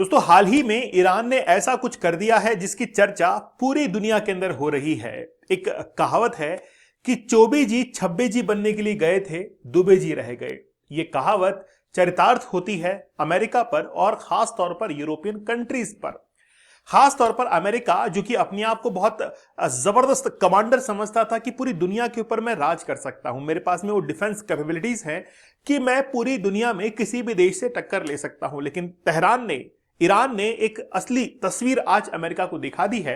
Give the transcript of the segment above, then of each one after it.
दोस्तों, हाल ही में ईरान ने ऐसा कुछ कर दिया है जिसकी चर्चा पूरी दुनिया के अंदर हो रही है। एक कहावत है कि चौबे जी छब्बे जी बनने के लिए गए थे, दुबे जी रह गए। ये कहावत चरितार्थ होती है अमेरिका पर और खास तौर पर यूरोपियन कंट्रीज पर। खास तौर पर अमेरिका, जो कि अपने आप को बहुत जबरदस्त कमांडर समझता था कि पूरी दुनिया के ऊपर मैं राज कर सकता हूं, मेरे पास में वो डिफेंस कैपेबिलिटीज हैं कि मैं पूरी दुनिया में किसी भी देश से टक्कर ले सकता हूं। लेकिन ईरान ने एक असली तस्वीर आज अमेरिका को दिखा दी है।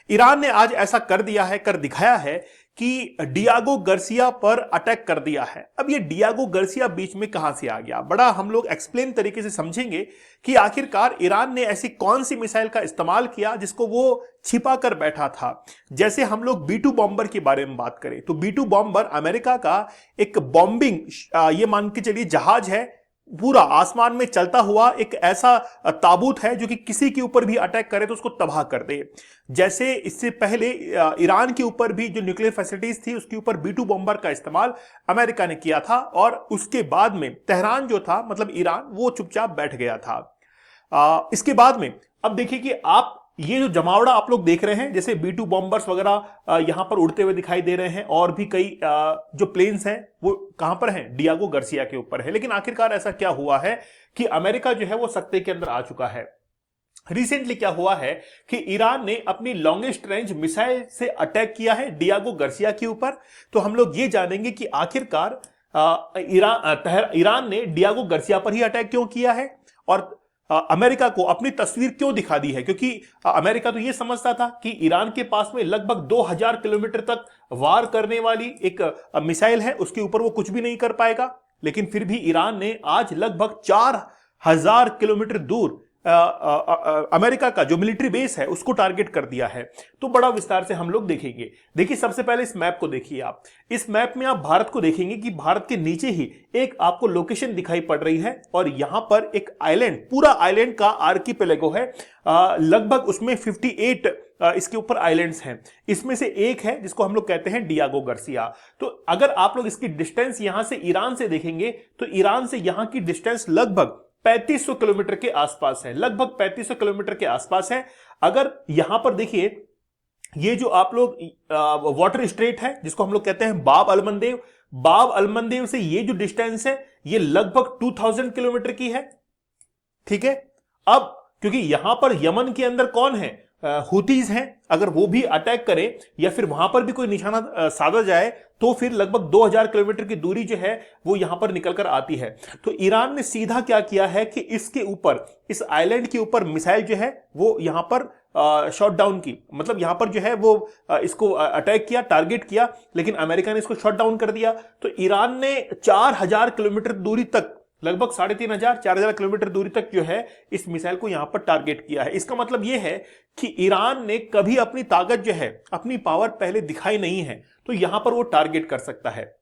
ईरान ने आज ऐसा कर दिया है, कर दिखाया है कि डियागो गार्सिया पर अटैक कर दिया है। अब ये डियागो गार्सिया बीच में कहां से आ गया, बड़ा हम लोग एक्सप्लेन तरीके से समझेंगे कि आखिरकार ईरान ने ऐसी कौन सी मिसाइल का इस्तेमाल किया जिसको वो छिपा कर बैठा था। जैसे हम लोग B2 बॉम्बर के बारे में बात करें तो B2 बॉम्बर अमेरिका का एक बॉम्बिंग, ये मान के चलिए जहाज है, पूरा आसमान में चलता हुआ एक ऐसा ताबूत है जो कि किसी के ऊपर भी अटैक करे तो उसको तबाह कर दे। जैसे इससे पहले ईरान के ऊपर भी जो न्यूक्लियर फैसिलिटीज थी उसके ऊपर B2 बॉम्बर का इस्तेमाल अमेरिका ने किया था और उसके बाद में तेहरान जो था, मतलब ईरान, वो चुपचाप बैठ गया था। इसके बाद में अब देखिए कि आप ये जो जमावड़ा आप लोग देख रहे हैं, जैसे B2 बॉम्बर्स वगैरह यहां पर उड़ते हुए दिखाई दे रहे हैं और भी कई जो प्लेन्स हैं वो कहां पर हैं, डियागो गार्सिया के ऊपर है। लेकिन आखिरकार ऐसा क्या हुआ है कि अमेरिका जो है वो सत्ते के अंदर आ चुका है। रिसेंटली क्या हुआ है कि ईरान ने अपनी लॉन्गेस्ट रेंज मिसाइल से अटैक किया है डियागो गार्सिया के ऊपर। तो हम लोग ये जानेंगे कि आखिरकार ईरान ने डियागो गार्सिया पर ही अटैक क्यों किया है और अमेरिका को अपनी तस्वीर क्यों दिखा दी है। क्योंकि अमेरिका तो यह समझता था कि ईरान के पास में लगभग 2000 किलोमीटर तक वार करने वाली एक मिसाइल है, उसके ऊपर वो कुछ भी नहीं कर पाएगा। लेकिन फिर भी ईरान ने आज लगभग 4000 किलोमीटर दूर अमेरिका का जो मिलिट्री बेस है उसको टारगेट कर दिया है। तो बड़ा विस्तार से हम लोग देखेंगे। देखिए, सबसे पहले इस मैप को देखिए। आप इस मैप में आप भारत को देखेंगे कि भारत के नीचे ही एक आपको लोकेशन दिखाई पड़ रही है और यहां पर एक आइलैंड, पूरा आइलैंड का आर्कीपेलागो है। लगभग उसमें 58 इसके ऊपर आइलैंड्स हैं। इसमें से एक है जिसको हम लोग कहते हैं डियागो गार्सिया। तो अगर आप लोग इसकी डिस्टेंस यहां से ईरान से देखेंगे तो ईरान से यहां की डिस्टेंस लगभग 3500 किलोमीटर के आसपास है, लगभग 3500 किलोमीटर के आसपास है। अगर यहां पर देखिए, ये जो आप लोग वाटर स्ट्रेट है जिसको हम लोग कहते हैं बाब अल मंदेव से ये जो डिस्टेंस है ये लगभग 2000 किलोमीटर की है। ठीक है। अब क्योंकि यहां पर यमन के अंदर कौन है, हुतीज हैं, अगर वो भी अटैक करें या फिर वहां पर भी कोई निशाना साधा जाए तो फिर लगभग 2000 किलोमीटर की दूरी जो है वो यहां पर निकलकर आती है। तो ईरान ने सीधा क्या किया है कि इसके ऊपर, इस आइलैंड के ऊपर मिसाइल जो है वो यहां पर शॉट डाउन की, मतलब यहां पर जो है वो इसको अटैक किया, टारगेट किया, लेकिन अमेरिका ने इसको शॉट डाउन कर दिया। तो ईरान ने 4000 किलोमीटर दूरी तक, लगभग 3500-4000 किलोमीटर दूरी तक जो है इस मिसाइल को यहां पर टारगेट किया है। इसका मतलब यह है कि ईरान ने कभी अपनी ताकत जो है, अपनी पावर पहले दिखाई नहीं है, तो यहां पर वो टारगेट कर सकता है।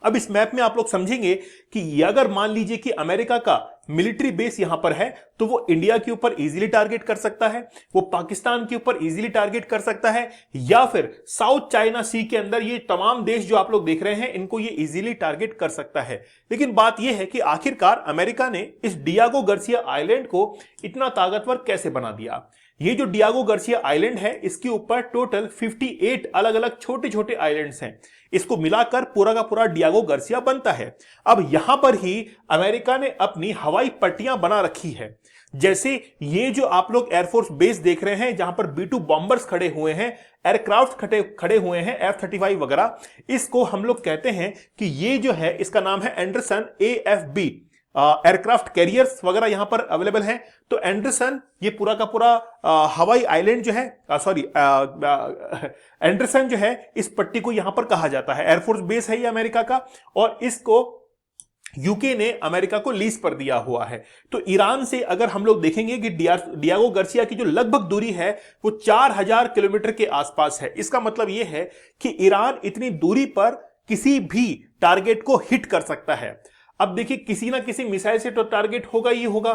अब इस मैप में आप लोग समझेंगे कि अगर मान लीजिए कि अमेरिका का मिलिट्री बेस यहां पर है तो वो इंडिया के ऊपर इजीली टारगेट कर सकता है, वो पाकिस्तान के ऊपर इजीली टारगेट कर सकता है, या फिर साउथ चाइना सी के अंदर ये तमाम देश जो आप लोग देख रहे हैं इनको ये इजीली टारगेट कर सकता है। लेकिन बात यह है कि आखिरकार अमेरिका ने इस डियागो गार्सिया आइलैंड को इतना ताकतवर कैसे बना दिया। ये जो डियागो गार्सिया आइलैंड है इसके ऊपर टोटल 58 अलग अलग छोटे छोटे आइलैंड्स हैं। इसको मिलाकर पूरा का पूरा डियागो गार्सिया बनता है। अब यहां पर ही अमेरिका ने अपनी हवाई पट्टियां बना रखी है। जैसे ये जो आप लोग एयरफोर्स बेस देख रहे हैं जहां पर B2 बॉम्बर्स खड़े हुए हैं, एयरक्राफ्ट खड़े हुए हैं, F-35 वगैरह, इसको हम लोग कहते हैं कि ये जो है इसका नाम है एंडरसन AFB। एयरक्राफ्ट कैरियर्स वगैरह यहां पर अवेलेबल हैं। तो एंडरसन, ये पूरा का पूरा हवाई आइलैंड जो है, एंडरसन जो है इस पट्टी को यहां पर कहा जाता है। एयरफोर्स बेस है ये अमेरिका का और इसको यूके ने अमेरिका को लीज पर दिया हुआ है। तो ईरान से अगर हम लोग देखेंगे कि डियागो गार्सिया की जो लगभग दूरी है वो 4000 किलोमीटर के आसपास है। इसका मतलब यह है कि ईरान इतनी दूरी पर किसी भी टारगेट को हिट कर सकता है। अब देखिए, किसी ना किसी मिसाइल से तो टारगेट होगा ही होगा।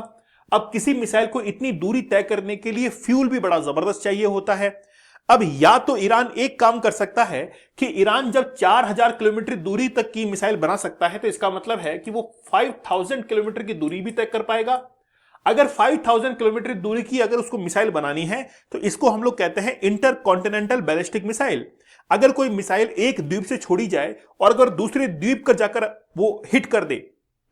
अब किसी मिसाइल को इतनी दूरी तय करने के लिए फ्यूल भी बड़ा जबरदस्त चाहिए होता है। अब या तो ईरान एक काम कर सकता है कि ईरान जब 4000 किलोमीटर दूरी तक की मिसाइल बना सकता है तो इसका मतलब है कि वो 5000 किलोमीटर की दूरी भी तय कर पाएगा। अगर 5000 किलोमीटर दूरी की अगर उसको मिसाइल बनानी है तो इसको हम लोग कहते हैं इंटर कॉन्टिनेंटल बैलिस्टिक मिसाइल। अगर कोई मिसाइल एक द्वीप से छोड़ी जाए और अगर दूसरे द्वीप पर जाकर वो हिट कर दे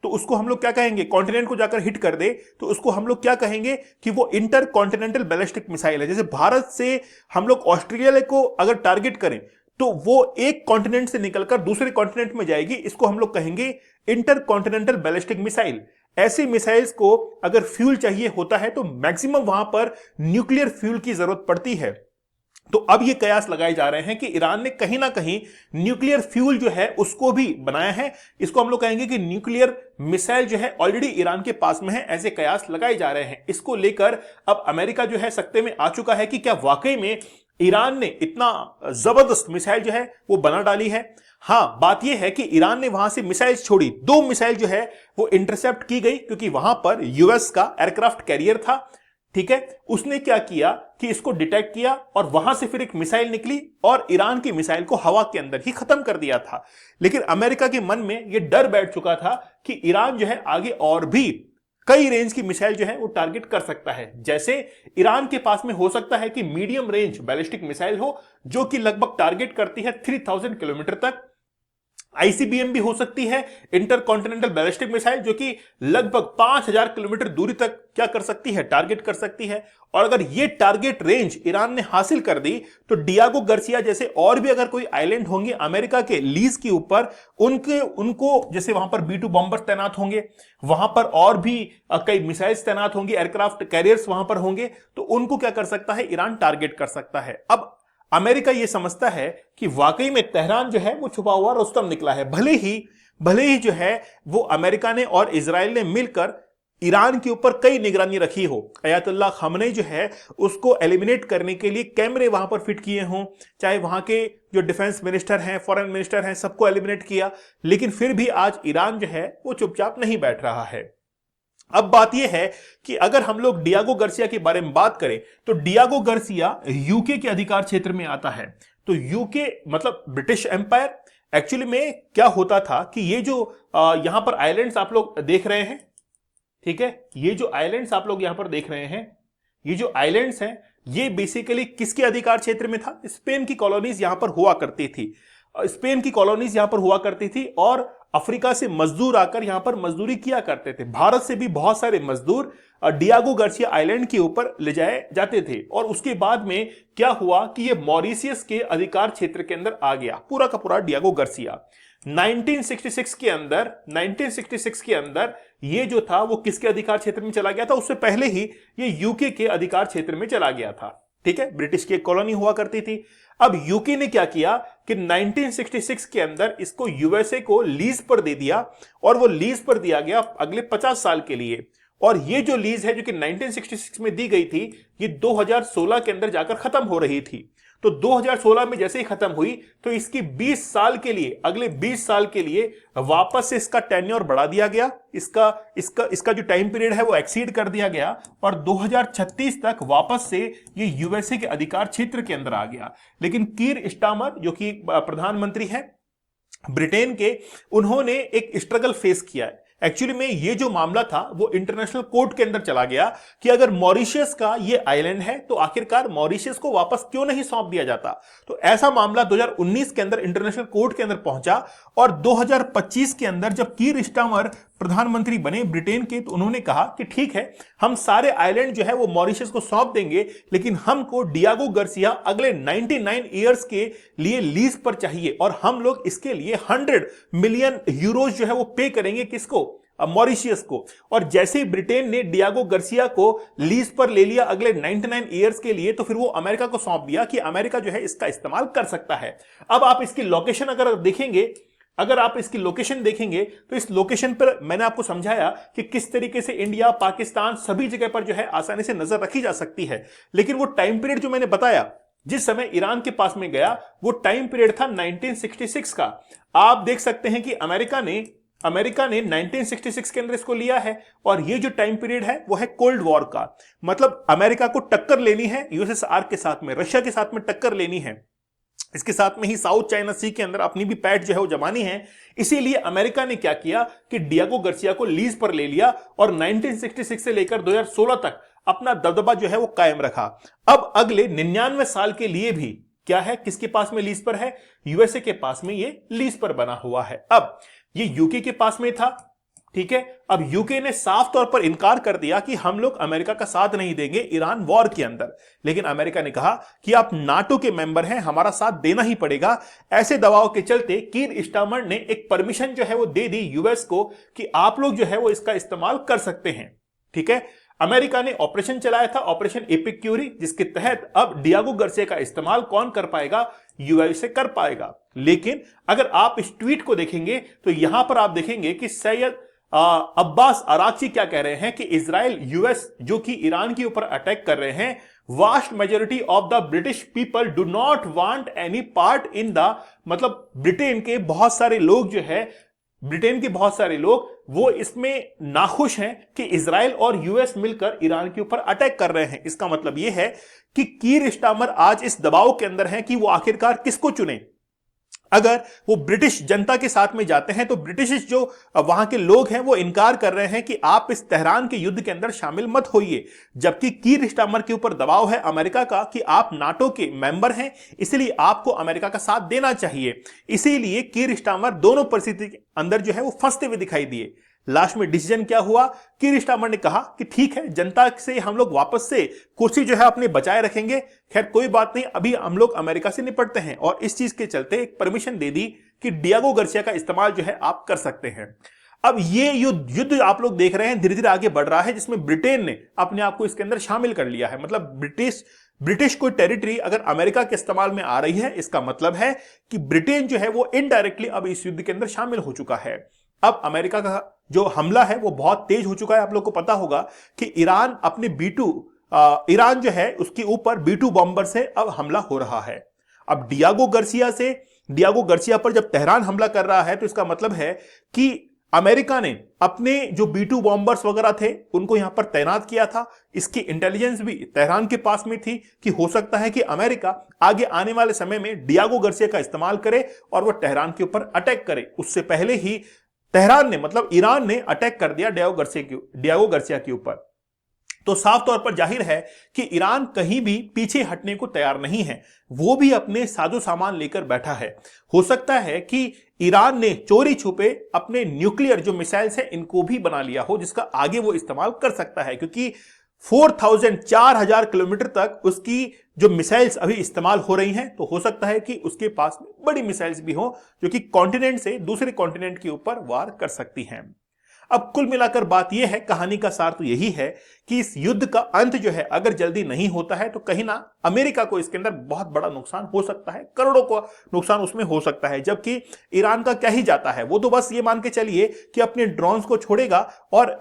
तो उसको हम लोग क्या कहेंगे, कॉन्टिनेंट को जाकर हिट कर दे तो उसको हम लोग क्या कहेंगे कि वो इंटर कॉन्टिनेंटल बैलिस्टिक मिसाइल है। जैसे भारत से हम लोग ऑस्ट्रेलिया को अगर टारगेट करें तो वो एक कॉन्टिनेंट से निकलकर दूसरे कॉन्टिनेंट में जाएगी, इसको हम लोग कहेंगे इंटर कॉन्टिनेंटल बैलिस्टिक मिसाइल। ऐसी मिसाइल्स को अगर फ्यूल चाहिए होता है तो मैक्सिमम वहां पर न्यूक्लियर फ्यूल की जरूरत पड़ती है। तो अब ये कयास लगाए जा रहे हैं कि ईरान ने कहीं ना कहीं न्यूक्लियर फ्यूल जो है उसको भी बनाया है। इसको हम लोग कहेंगे कि न्यूक्लियर मिसाइल जो है ऑलरेडी ईरान के पास में है, ऐसे कयास लगाए जा रहे हैं। इसको लेकर अब अमेरिका जो है सख्ते में आ चुका है कि क्या वाकई में ईरान ने इतना जबरदस्त मिसाइल जो है वो बना डाली है। हां, बात यह है कि ईरान ने वहां से मिसाइल छोड़ी, 2 मिसाइल जो है वो इंटरसेप्ट की गई क्योंकि वहां पर यूएस का एयरक्राफ्ट कैरियर था। ठीक है, उसने क्या किया कि इसको डिटेक्ट किया और वहां से फिर एक मिसाइल निकली और ईरान की मिसाइल को हवा के अंदर ही खत्म कर दिया था। लेकिन अमेरिका के मन में यह डर बैठ चुका था कि ईरान जो है आगे और भी कई रेंज की मिसाइल जो है वो टारगेट कर सकता है। जैसे ईरान के पास में हो सकता है कि मीडियम रेंज बैलिस्टिक मिसाइल हो जो कि लगभग टारगेट करती है 3000 किलोमीटर तक। आईसीबीएम भी हो सकती है, इंटर कॉन्टिनेंटल बैलिस्टिक मिसाइल, जो कि लगभग 5000 किलोमीटर दूरी तक क्या कर सकती है, टारगेट कर सकती है। और अगर ये टारगेट रेंज ईरान ने हासिल कर दी तो डियागो गार्सिया जैसे और भी अगर कोई आइलैंड होंगे अमेरिका के लीज के ऊपर, उनको जैसे वहां पर B-2 बॉम्बर्स तैनात होंगे, वहां पर और भी कई मिसाइल्स तैनात होंगी, एयरक्राफ्ट कैरियर्स वहां पर होंगे, तो उनको क्या कर सकता है, ईरान टारगेट कर सकता है। अब अमेरिका यह समझता है कि वाकई में तेहरान जो है वो छुपा हुआ रुस्तम निकला है। भले ही जो है वो अमेरिका ने और इजराइल ने मिलकर ईरान के ऊपर कई निगरानी रखी हो, अयातुल्लाह खamenei जो है उसको एलिमिनेट करने के लिए कैमरे वहां पर फिट किए हों, चाहे वहां के जो डिफेंस मिनिस्टर हैं, फॉरेन मिनिस्टर हैं, सबको एलिमिनेट किया, लेकिन फिर भी आज ईरान जो है वो चुपचाप नहीं बैठ रहा है। अब बात यह है कि अगर हम लोग डियागो गार्सिया के बारे में बात करें तो डियागो गार्सिया यूके के अधिकार क्षेत्र में आता है। तो यूके मतलब ब्रिटिश एम्पायर। एक्चुअली में क्या होता था कि ये जो यहां पर आइलैंड्स आप लोग देख रहे हैं, ठीक है, ये जो आइलैंड्स आप लोग यहां पर देख रहे हैं, ये जो आइलैंड्स हैं ये बेसिकली किसके अधिकार क्षेत्र में था, स्पेन की कॉलोनीज यहां पर हुआ करती थी। स्पेन की कॉलोनीज यहां पर हुआ करती थी और अफ्रीका से मजदूर आकर यहां पर मजदूरी किया करते थे। भारत से भी बहुत सारे मजदूर डियागो गार्सिया आइलैंड के ऊपर ले जाए जाते थे और उसके बाद में क्या हुआ कि ये मॉरिशियस के अधिकार क्षेत्र के अंदर आ गया पूरा का पूरा डियागो गार्सिया। 1966 के अंदर ये जो था वो किसके अधिकार क्षेत्र में चला गया था, उससे पहले ही ये यूके के अधिकार क्षेत्र में चला गया था। ठीक है, ब्रिटिश की एक कॉलोनी हुआ करती थी। अब यूके ने क्या किया कि 1966 के अंदर इसको यूएसए को लीज पर दे दिया और वो लीज पर दिया गया अगले 50 साल के लिए। और ये जो लीज है जो कि 1966 में दी गई थी ये 2016 के अंदर जाकर खत्म हो रही थी। तो 2016 में जैसे ही खत्म हुई तो इसकी 20 साल के लिए, अगले 20 साल के लिए वापस से इसका टेन्योर बढ़ा दिया गया। इसका जो टाइम पीरियड है वो एक्सीड कर दिया गया और 2036 तक वापस से ये यूएसए के अधिकार क्षेत्र के अंदर आ गया। लेकिन कीर स्टामर जो कि प्रधानमंत्री हैं ब्रिटेन के, उन्होंने एक स्ट्रगल फेस किया है। एक्चुअली में ये जो मामला था वो इंटरनेशनल कोर्ट के अंदर चला गया कि अगर मॉरिशस का ये आइलैंड है तो आखिरकार मॉरिशस को वापस क्यों नहीं सौंप दिया जाता। तो ऐसा मामला 2019 के अंदर इंटरनेशनल कोर्ट के अंदर पहुंचा और 2025 के अंदर जब कीर स्टामर प्रधानमंत्री बने ब्रिटेन के, तो उन्होंने कहा कि ठीक है, हम सारे आइलैंड जो है वो मॉरिशस को सौंप देंगे, लेकिन हमको डियागो गार्सिया अगले 99 ईयर्स के लिए लीज पर चाहिए और हम लोग इसके लिए 100 मिलियन यूरोज जो है वो पे करेंगे, किसको, मॉरिशियस को। और जैसे ही ब्रिटेन ने डियागो गार्सिया को लीज पर ले लिया अगले 99 ईयर्स के लिए, तो फिर वो अमेरिका को सौंप दिया कि अमेरिका जो है इसका इस्तेमाल कर सकता है। अब आप इसकी लोकेशन अगर आप इसकी लोकेशन देखेंगे तो इस लोकेशन पर मैंने आपको समझाया कि किस तरीके से इंडिया, पाकिस्तान, सभी जगह पर जो है आसानी से नजर रखी जा सकती है। लेकिन वो टाइम पीरियड जो मैंने बताया जिस समय ईरान के पास में गया, वो टाइम पीरियड था 1966 का। आप देख सकते हैं कि अमेरिका ने 1966 के अंदर इसको लिया है और ये जो टाइम पीरियड है वो है कोल्ड वॉर का। मतलब अमेरिका को टक्कर लेनी है यूएसएसआर के साथ में, रशिया के साथ में टक्कर लेनी है। इसके साथ में ही साउथ चाइना सी के अंदर अपनी भी पैठ जो है वो जमानी है। इसीलिए अमेरिका ने क्या किया कि डियागो गार्सिया को लीज पर ले लिया और 1966 से लेकर 2016 तक अपना दबदबा जो है वो कायम रखा। अब अगले 99 साल के लिए भी क्या है, किसके पास में लीज पर है? यूएसए के पास में ये लीज पर बना हुआ है। अब ये यूके के पास में था, ठीक है। अब यूके ने साफ तौर पर इनकार कर दिया कि हम लोग अमेरिका का साथ नहीं देंगे ईरान वॉर के अंदर, लेकिन अमेरिका ने कहा कि आप नाटो के मेंबर हैं, हमारा साथ देना ही पड़ेगा। ऐसे दबाव के चलते कीर स्टारमर ने एक परमिशन जो है वो दे दी यूएस को कि आप लोग जो है वो इसका इस्तेमाल कर सकते हैं, ठीक है। अमेरिका ने ऑपरेशन चलाया था, ऑपरेशन एपिक्यूरी, जिसके तहत अब डियागो गार्सिया का इस्तेमाल कौन कर पाएगा? यूएसए कर पाएगा। लेकिन अगर आप इस ट्वीट को देखेंगे तो यहां पर आप देखेंगे कि सैयद अब्बास अराक्ची क्या कह रहे हैं कि इजराइल यूएस जो कि ईरान के ऊपर अटैक कर रहे हैं, vast majority of the British people do not want any part in the, मतलब ब्रिटेन के बहुत सारे लोग जो है, ब्रिटेन के बहुत सारे लोग वो इसमें नाखुश हैं कि इजराइल और यूएस मिलकर ईरान के ऊपर अटैक कर रहे हैं। इसका मतलब यह है कि कीर स्टारमर आज इस दबाव के अंदर हैं कि वो आखिरकार किसको चुने। अगर वो ब्रिटिश जनता के साथ में जाते हैं तो ब्रिटिश जो वहां के लोग हैं वो इनकार कर रहे हैं कि आप इस तेहरान के युद्ध के अंदर शामिल मत होइए, जबकि कीर स्टारमर के ऊपर दबाव है अमेरिका का कि आप नाटो के मेंबर हैं, इसलिए आपको अमेरिका का साथ देना चाहिए। इसीलिए कीर स्टारमर दोनों परिस्थिति के अंदर जो है वो फंसते हुए दिखाई दिए। लास्ट में डिसीजन क्या हुआ? कीर स्टारमर ने कहा कि ठीक है, जनता से हम लोग वापस से कुर्सी जो है अपने बचाए रखेंगे, खैर कोई बात नहीं, अभी हम लोग अमेरिका से निपटते हैं, और इस चीज के चलते एक परमिशन दे दी कि डियागो गार्सिया का इस्तेमाल जो है आप कर सकते हैं। अब ये युद्ध आप लोग देख रहे हैं धीरे धीरे आगे बढ़ रहा है, जिसमें ब्रिटेन ने अपने आप को इसके अंदर शामिल कर लिया है। मतलब ब्रिटिश कोई टेरिटरी अगर अमेरिका के इस्तेमाल में आ रही है, इसका मतलब है कि ब्रिटेन जो है वो इनडायरेक्टली अब इस युद्ध के अंदर शामिल हो चुका है। अब अमेरिका का जो हमला है वो बहुत तेज हो चुका है। आप लोग को पता होगा कि ईरान अपने ईरान जो है उसके ऊपर B2 बॉम्बर से अब हमला हो रहा है। अब डियागो गार्सिया पर जब तेहरान हमला कर रहा है तो इसका मतलब है कि अमेरिका ने अपने जो B2 बॉम्बर्स वगैरह थे उनको यहां पर तैनात किया था। इसकी इंटेलिजेंस भी तेहरान के पास में थी कि हो सकता है कि अमेरिका आगे आने वाले समय में डियागो गार्सिया का इस्तेमाल करे और वो तेहरान के ऊपर अटैक करे। उससे पहले ही तेहरान ने, मतलब ईरान ने अटैक कर दिया डियागो गार्सिया के ऊपर। तो साफ तौर पर जाहिर है कि ईरान कहीं भी पीछे हटने को तैयार नहीं है, वो भी अपने साजो सामान लेकर बैठा है। हो सकता है कि ईरान ने चोरी छुपे अपने न्यूक्लियर जो मिसाइल्स हैं इनको भी बना लिया हो, जिसका आगे वो इस्तेमाल कर सकता है, क्योंकि 4,000 किलोमीटर तक उसकी जो मिसाइल्स अभी इस्तेमाल हो रही हैं, तो हो सकता है कि उसके पास बड़ी मिसाइल्स भी हो जो कि कॉन्टिनेंट से दूसरे कॉन्टिनेंट के ऊपर वार कर सकती हैं। अब कुल मिलाकर बात यह है, कहानी का सार तो यही है कि इस युद्ध का अंत जो है अगर जल्दी नहीं होता है तो कहीं ना अमेरिका को इसके अंदर बहुत बड़ा नुकसान हो सकता है, करोड़ों का नुकसान उसमें हो सकता है। जबकि ईरान का क्या ही जाता है, वो तो बस ये मान के चलिए कि अपने ड्रोन्स को छोड़ेगा और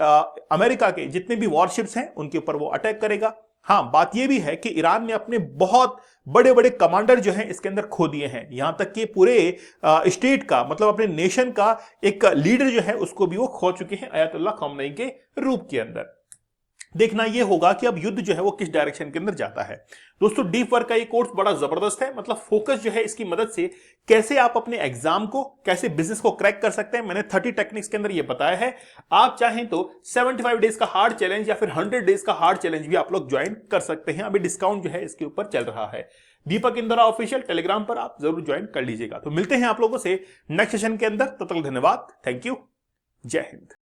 अमेरिका के जितने भी वॉरशिप्स हैं उनके ऊपर वो अटैक करेगा। हाँ, बात यह भी है कि ईरान ने अपने बहुत बड़े बड़े कमांडर जो हैं इसके अंदर खो दिए हैं, यहां तक कि पूरे स्टेट का, मतलब अपने नेशन का एक लीडर जो है उसको भी वो खो चुके हैं अयतुल्लाह खamenei के रूप के अंदर। देखना यह होगा कि अब युद्ध जो है वो किस डायरेक्शन के अंदर जाता है। दोस्तों, डीप वर्क का ये कोर्स बड़ा जबरदस्त है, मतलब फोकस जो है इसकी मदद से कैसे आप अपने एग्जाम को, कैसे बिजनेस को क्रैक कर सकते हैं, मैंने 30 टेक्निक्स के अंदर ये बताया है। आप चाहें तो 75 डेज का हार्ड चैलेंज या फिर 100 डेज का हार्ड चैलेंज भी आप लोग ज्वाइन कर सकते हैं। अभी डिस्काउंट जो है इसके ऊपर चल रहा है। दीपक इंदौरा ऑफिशियल टेलीग्राम पर आप जरूर ज्वाइन कर लीजिएगा। तो मिलते हैं आप लोगों से नेक्स्ट सेशन के अंदर, तब तक धन्यवाद, थैंक यू, जय हिंद।